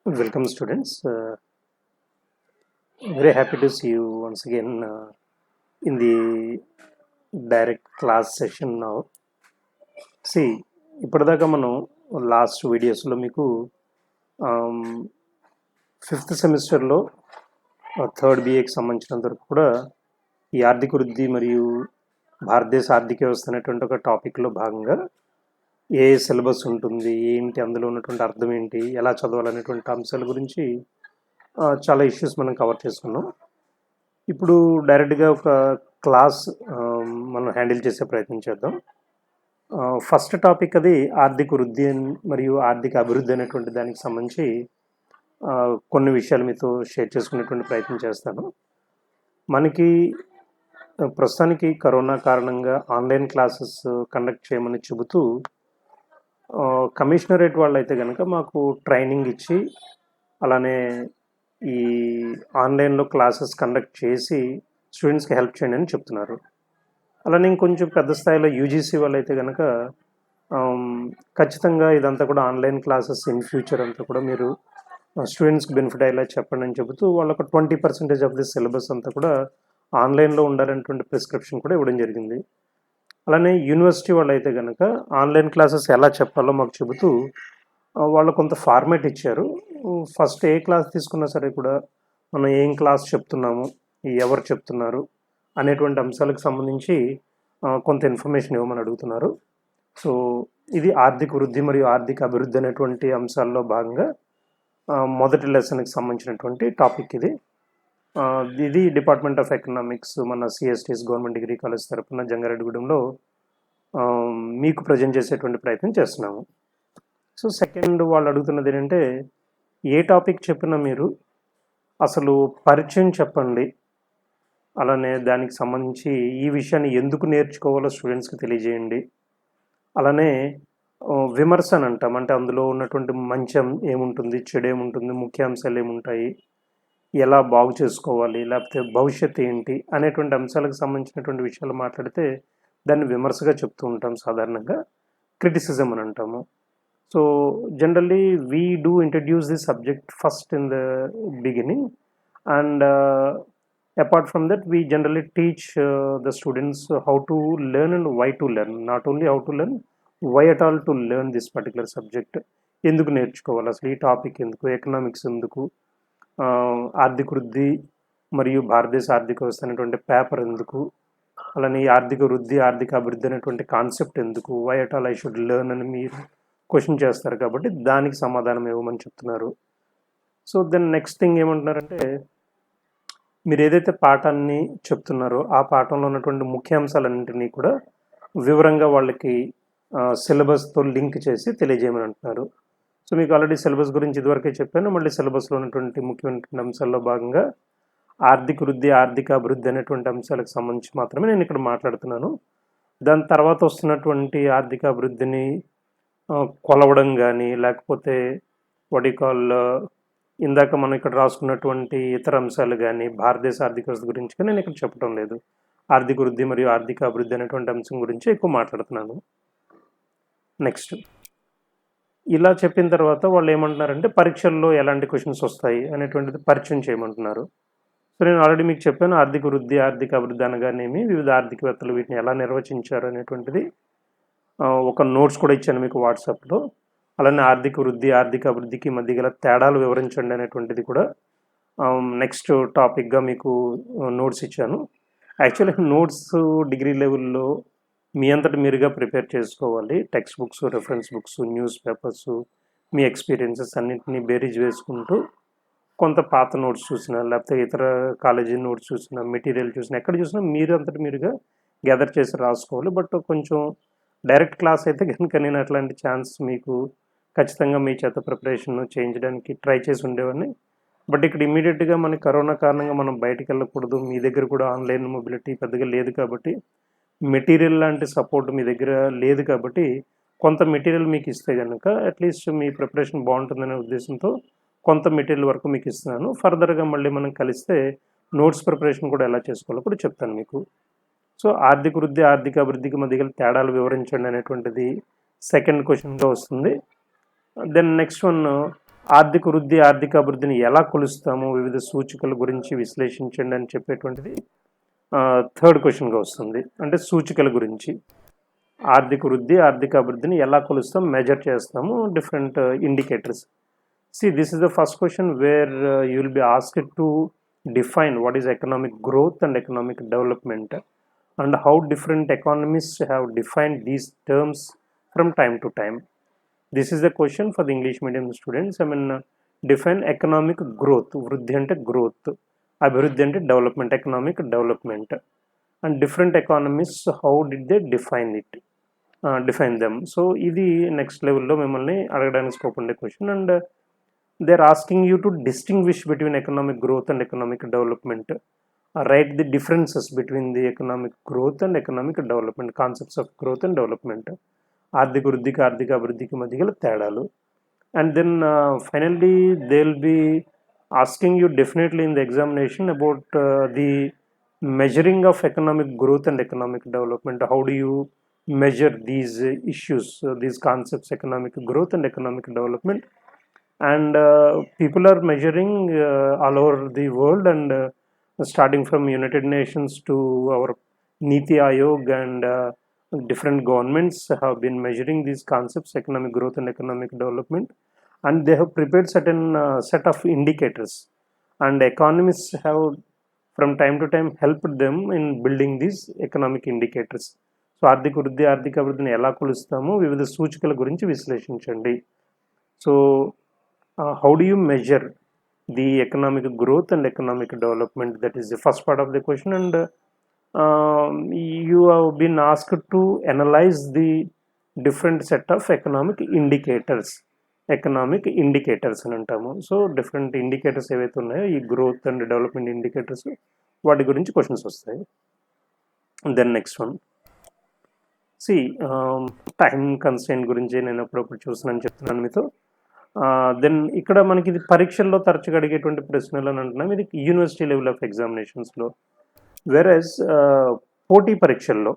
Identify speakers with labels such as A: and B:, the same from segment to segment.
A: Welcome, students. Very happy to see you once again in the direct class session now. See, ఇప్పటిదాకా మనం last వీడియోస్లో మీకు fifth సెమిస్టర్లో third బిఏకి సంబంధించినంత వరకు కూడా ఈ ఆర్థిక వృద్ధి మరియు భారతదేశ ఆర్థిక వ్యవస్థ అనేటువంటి ఒక టాపిక్లో భాగంగా ఏ సిలబస్ ఉంటుంది, ఏంటి, అందులో ఉన్నటువంటి అర్థం ఏంటి, ఎలా చదవాలనేటువంటి అంశాల గురించి చాలా ఇష్యూస్ మనం కవర్ చేసుకున్నాం. ఇప్పుడు డైరెక్ట్గా ఒక క్లాస్ మనం హ్యాండిల్ చేసే ప్రయత్నం చేద్దాం. ఫస్ట్ టాపిక్ అది ఆర్థిక వృద్ధి మరియు ఆర్థిక అభివృద్ధి అనేటువంటి దానికి సంబంధించి కొన్ని విషయాలు మీతో షేర్ చేసుకునేటువంటి ప్రయత్నం చేస్తాను. మనకి ప్రస్తుతానికి కరోనా కారణంగా ఆన్లైన్ క్లాసెస్ కండక్ట్ చేయమని చెబుతూ కమిషనరేట్ వాళ్ళు అయితే కనుక మాకు ట్రైనింగ్ ఇచ్చి అలానే ఈ ఆన్లైన్లో క్లాసెస్ కండక్ట్ చేసి స్టూడెంట్స్కి హెల్ప్ చేయండి అని చెప్తున్నారు. అలానే ఇంకొంచెం పెద్ద స్థాయిలో యూజీసీ వాళ్ళు అయితే కనుక ఖచ్చితంగా ఇదంతా కూడా ఆన్లైన్ క్లాసెస్ ఇన్ ఫ్యూచర్ అంతా కూడా మీరు స్టూడెంట్స్కి బెనిఫిట్ అయ్యేలా చెప్పండి అని చెబుతూ వాళ్ళకు 20% ఆఫ్ ది సిలబస్ అంతా కూడా ఆన్లైన్లో ఉండాలనేటువంటి ప్రిస్క్రిప్షన్ కూడా ఇవ్వడం జరిగింది. అలానే యూనివర్సిటీ వాళ్ళు అయితే కనుక ఆన్లైన్ క్లాసెస్ ఎలా చెప్పాలో మాకు చెబుతూ వాళ్ళు కొంత ఫార్మేట్ ఇచ్చారు. ఫస్ట్ ఏ క్లాస్ తీసుకున్నా సరే కూడా మనం ఏం క్లాస్ చెప్తున్నాము, ఎవరు చెప్తున్నారు అనేటువంటి అంశాలకు సంబంధించి కొంత ఇన్ఫర్మేషన్ ఇవ్వమని అడుగుతున్నారు. సో ఇది ఆర్థిక వృద్ధి మరియు ఆర్థిక అభివృద్ధి అనేటువంటి అంశాల్లో భాగంగా మొదటి లెసన్కి సంబంధించినటువంటి టాపిక్ ఇది. ఇది డిపార్ట్మెంట్ ఆఫ్ ఎకనామిక్స్ మన సిఎస్టీఎస్ గవర్నమెంట్ డిగ్రీ కాలేజ్ తరఫున జంగారెడ్డిగూడెంలో మీకు ప్రజెంట్ చేసేటువంటి ప్రయత్నం చేస్తున్నాము. సో సెకండ్ వాళ్ళు అడుగుతున్నది ఏంటంటే, ఏ టాపిక్ చెప్పినా మీరు అసలు పరిచయం చెప్పండి, అలానే దానికి సంబంధించి ఈ విషయాన్ని ఎందుకు నేర్చుకోవాలో స్టూడెంట్స్కి తెలియజేయండి. అలానే విమర్శ అని అంటాం, అంటే అందులో ఉన్నటువంటి మంచి ఏముంటుంది, చెడు ఏముంటుంది, ముఖ్యాంశాలు ఏముంటాయి, ఎలా బాగు చేసుకోవాలి, లేకపోతే భవిష్యత్తు ఏంటి అనేటువంటి అంశాలకు సంబంధించినటువంటి విషయాలు మాట్లాడితే దాన్ని విమర్శగా చెప్తూ ఉంటాం, సాధారణంగా క్రిటిసిజం అని అంటాము. So generally we do introduce this subject first in the beginning, and apart from that we generally teach the students how to learn and why to learn. Not only how to learn, why at all to learn this particular subject. ఎందుకు నేర్చుకోవాలి, అసలు ఈ topic ఎందుకు, economics ఎందుకు, ఆర్థిక వృద్ధి మరియు భారతదేశ ఆర్థిక వ్యవస్థ అనేటువంటి పేపర్ ఎందుకు, అలానే ఈ ఆర్థిక వృద్ధి ఆర్థిక అభివృద్ధి అనేటువంటి కాన్సెప్ట్ ఎందుకు, why at all I should learn అని మీరు క్వశ్చన్ చేస్తారు కాబట్టి దానికి సమాధానం ఇవ్వమని చెప్తున్నారు. సో దెన్ నెక్స్ట్ థింగ్ ఏమంటున్నారంటే, మీరు ఏదైతే పాఠాన్ని చెప్తున్నారో ఆ పాఠంలో ఉన్నటువంటి ముఖ్యాంశాలన్నింటినీ కూడా వివరంగా వాళ్ళకి సిలబస్తో లింక్ చేసి తెలియజేయమని అంటున్నారు. సో మీకు ఆల్రెడీ సిలబస్ గురించి ఇదివరకే చెప్పాను. మళ్ళీ సిలబస్లో ఉన్నటువంటి ముఖ్యమైనటువంటి అంశాల్లో భాగంగా ఆర్థిక వృద్ధి ఆర్థిక అభివృద్ధి అనేటువంటి అంశాలకు సంబంధించి మాత్రమే నేను ఇక్కడ మాట్లాడుతున్నాను. దాని తర్వాత వస్తున్నటువంటి ఆర్థిక అభివృద్ధిని కొలవడం కానీ, లేకపోతే వడికాల్ ఇందాక మనం ఇక్కడ రాసుకున్నటువంటి ఇతర అంశాలు కానీ, భారతదేశ ఆర్థిక వ్యవస్థ గురించి కానీ నేను ఇక్కడ చెప్పడం లేదు. ఆర్థిక వృద్ధి మరియు ఆర్థిక అభివృద్ధి అనేటువంటి అంశం గురించి ఎక్కువ మాట్లాడుతున్నాను. నెక్స్ట్ ఇలా చెప్పిన తర్వాత వాళ్ళు ఏమంటున్నారంటే, పరీక్షల్లో ఎలాంటి క్వశ్చన్స్ వస్తాయి అనేటువంటిది పరిచయం చేయమంటున్నారు. సో నేను ఆల్రెడీ మీకు చెప్పాను, ఆర్థిక వృద్ధి ఆర్థిక అభివృద్ధి అనగానేమి, వివిధ ఆర్థికవేత్తలు వీటిని ఎలా నిర్వచించారు అనేటువంటిది ఒక నోట్స్ కూడా ఇచ్చాను మీకు వాట్సాప్లో. అలానే ఆర్థిక వృద్ధి ఆర్థిక అభివృద్ధికి మధ్య గల తేడాలు వివరించండి అనేటువంటిది కూడా నెక్స్ట్ టాపిక్గా మీకు నోట్స్ ఇచ్చాను. యాక్చువల్లీ నోట్స్ డిగ్రీ లెవెల్లో మీ అంతటి మీరుగా ప్రిపేర్ చేసుకోవాలి. Textbooks, reference books, newspapers, మీ ఎక్స్పీరియన్సెస్ అన్నింటినీ బేరీజ్ వేసుకుంటూ కొంత పాత నోట్స్ చూసినా, లేకపోతే ఇతర కాలేజీ నోట్స్ చూసినా, మెటీరియల్ చూసినా, ఎక్కడ చూసినా మీరు అంతటి మీరుగా గ్యాదర్ చేసి రాసుకోవాలి. బట్ కొంచెం డైరెక్ట్ క్లాస్ అయితే కనుక నేను అట్లాంటి ఛాన్స్ మీకు ఖచ్చితంగా మీ చేత ప్రిపరేషన్ చేయించడానికి ట్రై చేసి ఉండేవాడిని. బట్ ఇక్కడ ఇమీడియట్గా మనకి కరోనా కారణంగా మనం బయటికి వెళ్ళకూడదు, మీ దగ్గర కూడా ఆన్లైన్ మొబిలిటీ పెద్దగా లేదు కాబట్టి, మెటీరియల్ లాంటి సపోర్ట్ మీ దగ్గర లేదు కాబట్టి, కొంత మెటీరియల్ మీకు ఇస్తే కనుక అట్లీస్ట్ మీ ప్రిపరేషన్ బాగుంటుందనే ఉద్దేశంతో కొంత మెటీరియల్ వరకు మీకు ఇస్తున్నాను. ఫర్దర్గా మళ్ళీ మనం కలిస్తే నోట్స్ ప్రిపరేషన్ కూడా ఎలా చేసుకోవాలో కూడా చెప్తాను మీకు. సో ఆర్థిక వృద్ధి ఆర్థిక అభివృద్ధికి మధ్య గల తేడాలు వివరించండి అనేటువంటిది సెకండ్ క్వశ్చన్గా వస్తుంది. దెన్ నెక్స్ట్ వన్, ఆర్థిక వృద్ధి ఆర్థిక అభివృద్ధిని ఎలా కొలుస్తాము, వివిధ సూచికల గురించి విశ్లేషించండి అని చెప్పేటువంటిది థర్డ్ క్వశ్చన్గా వస్తుంది. అంటే సూచికల గురించి ఆర్థిక వృద్ధి ఆర్థిక అభివృద్ధిని ఎలా కొలుస్తాం, మెజర్ చేస్తాము, different indicators. See, this is the first question where you will be asked to define what is economic growth and economic development, and how different economists have defined these terms from time to time. This is the question for the English medium students. I mean, define economic growth. Vruddhi ante growth, abhiruddhi ante development, economic development, and different economists, how did they define it, define them. So ఇది next లెవెల్లో మిమ్మల్ని అడగడానికి scope ఉండే question. And they're asking you to distinguish between economic growth and economic development. Write the differences between the economic growth and economic development, concepts of growth and development. ఆర్థిక వృద్ధికి ఆర్థిక అభివృద్ధికి మధ్య గల తేడాలు. And then finally they'll be asking you definitely in the examination about the measuring of economic growth and economic development. How do you measure these issues, these concepts, economic growth and economic development? And people are measuring all over the world, and starting from United Nations to our Niti Aayog, and different governments have been measuring these concepts, economic growth and economic development, and they have prepared certain set of indicators, and economists have from time to time helped them in building these economic indicators. So ఆర్థిక వృద్ధి ఆర్థిక అభివృద్ధిని ఎలా కొలుస్తాము, వివిధ సూచికల గురించి విశ్లేషించండి. So how do you measure the economic growth and economic development? That is the first part of the question. And you have been asked to analyze the different set of economic indicators అని అంటాము. So different indicators ఏవైతే ఉన్నాయో ఈ growth and development indicators, వాటి గురించి questions వస్తాయి. Then next one, time constraint గురించి నేను అప్పుడప్పుడు చూస్తున్నాను చెప్తున్నాను మీతో. దెన్ ఇక్కడ మనకి ఇది పరీక్షల్లో తరచుగా అడిగేటువంటి ప్రశ్నలు అని అంటున్నాం. ఇది యూనివర్సిటీ లెవెల్ ఆఫ్ ఎగ్జామినేషన్స్లో. వెరస్ పోటీ పరీక్షల్లో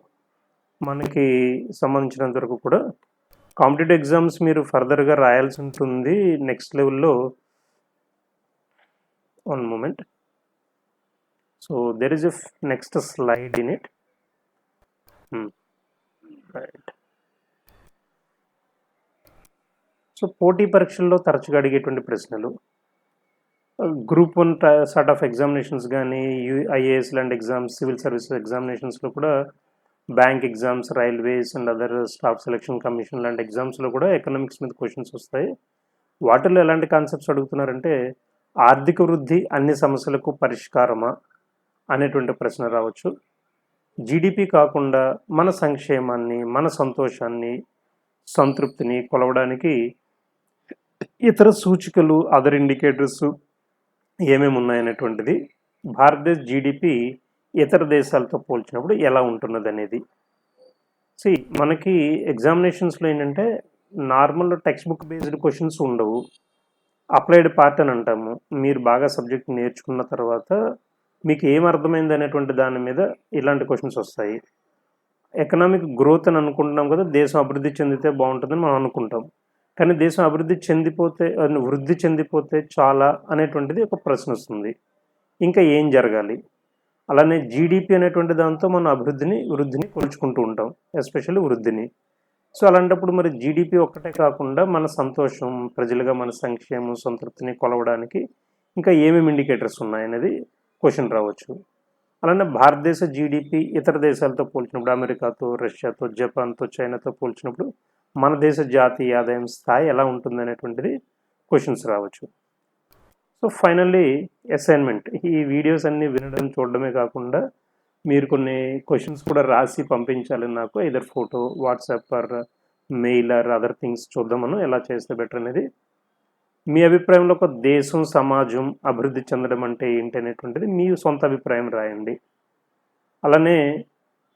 A: మనకి సంబంధించినంత వరకు కూడా కాంపిటేటివ్ ఎగ్జామ్స్ మీరు ఫర్దర్గా రాయాల్సి ఉంటుంది నెక్స్ట్ లెవెల్లో. One moment. So there is a next slide in it. Right. So పోటీ పరీక్షల్లో తరచుగా అడిగేటువంటి ప్రశ్నలు, గ్రూప్ 1 సార్ట్ ఆఫ్ ఎగ్జామినేషన్స్ కానీ, ఐఏఎస్ లాంటి ఎగ్జామ్స్, సివిల్ సర్వీసెస్ ఎగ్జామినేషన్స్లో కూడా, bank exams, railways and other staff selection commission లాంటి ఎగ్జామ్స్లో కూడా ఎకనామిక్స్ మీద క్వశ్చన్స్ వస్తాయి. వాటిల్లో ఎలాంటి కాన్సెప్ట్స్ అడుగుతున్నారంటే, ఆర్థిక వృద్ధి అన్ని సమస్యలకు పరిష్కారమా అనేటువంటి ప్రశ్న రావచ్చు. జీడిపి కాకుండా మన సంక్షేమాన్ని, మన సంతోషాన్ని, సంతృప్తిని కొలవడానికి ఇతర సూచికలు, అదర్ ఇండికేటర్స్ ఏమేమి ఉన్నాయనేటువంటిది, భారతదేశ జీడిపి ఇతర దేశాలతో పోల్చినప్పుడు ఎలా ఉంటున్నది అనేది. మనకి ఎగ్జామినేషన్స్లో ఏంటంటే normal text book based questions ఉండవు, అప్లైడ్ పార్ట్ అని అంటాము. మీరు బాగా సబ్జెక్ట్ నేర్చుకున్న తర్వాత మీకు ఏం అర్థమైంది అనేటువంటి దాని మీద ఇలాంటి క్వశ్చన్స్ వస్తాయి. ఎకనామిక్ గ్రోత్ అని అనుకుంటున్నాం కదా, దేశం అభివృద్ధి చెందితే బాగుంటుందని మనం అనుకుంటాం. కానీ దేశం వృద్ధి చెందిపోతే చాలా అనేటువంటిది ఒక ప్రశ్న వస్తుంది. ఇంకా ఏం జరగాలి? అలానే జీడిపి అనేటువంటి దాంతో మనం వృద్ధిని కొలుచుకుంటూ ఉంటాం, ఎస్పెషల్లీ వృద్ధిని. సో అలాంటప్పుడు మరి జీడిపి ఒక్కటే కాకుండా మన సంతోషం, ప్రజలుగా మన సంక్షేమం, సంతృప్తిని కొలవడానికి ఇంకా ఏమేమి ఇండికేటర్స్ ఉన్నాయనేది క్వశ్చన్ రావచ్చు. అలానే భారతదేశ జీడిపి ఇతర దేశాలతో పోల్చినప్పుడు, అమెరికాతో, రష్యాతో, జపాన్తో, చైనాతో పోల్చినప్పుడు మన దేశ జాతీయ ఆదాయం స్థాయి ఎలా ఉంటుంది అనేటువంటిది క్వశ్చన్స్ రావచ్చు. సో ఫైనల్లీ అసైన్మెంట్, ఈ వీడియోస్ అన్నీ వినడం చూడడమే కాకుండా మీరు కొన్ని క్వశ్చన్స్ కూడా రాసి పంపించాలి నాకు, either photo, WhatsApp or mail or other things. చూద్దామను ఎలా చేస్తే బెటర్ అనేది. మీ అభిప్రాయంలో ఒక దేశం, సమాజం అభివృద్ధి చెందడం అంటే ఏంటి అనేటువంటిది మీ సొంత అభిప్రాయం రాయండి. అలానే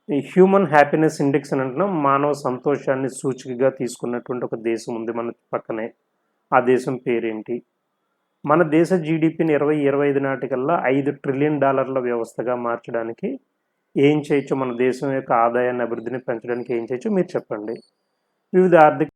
A: ఈ హ్యూమన్ హ్యాపీనెస్ ఇండెక్స్ అని అంటున్నాం, మానవ సంతోషాన్ని సూచికగా తీసుకున్నటువంటి ఒక దేశం ఉంది మన పక్కనే. ఆ దేశం పేరేంటి? మన దేశ జీడిపిని 2025 నాటికల్లా $5 ట్రిలియన్ వ్యవస్థగా మార్చడానికి ఏం చేయొచ్చో, మన దేశం యొక్క ఆదాయాన్ని, అభివృద్ధిని పెంచడానికి ఏం చేయొచ్చో మీరు చెప్పండి. వివిధ ఆర్థిక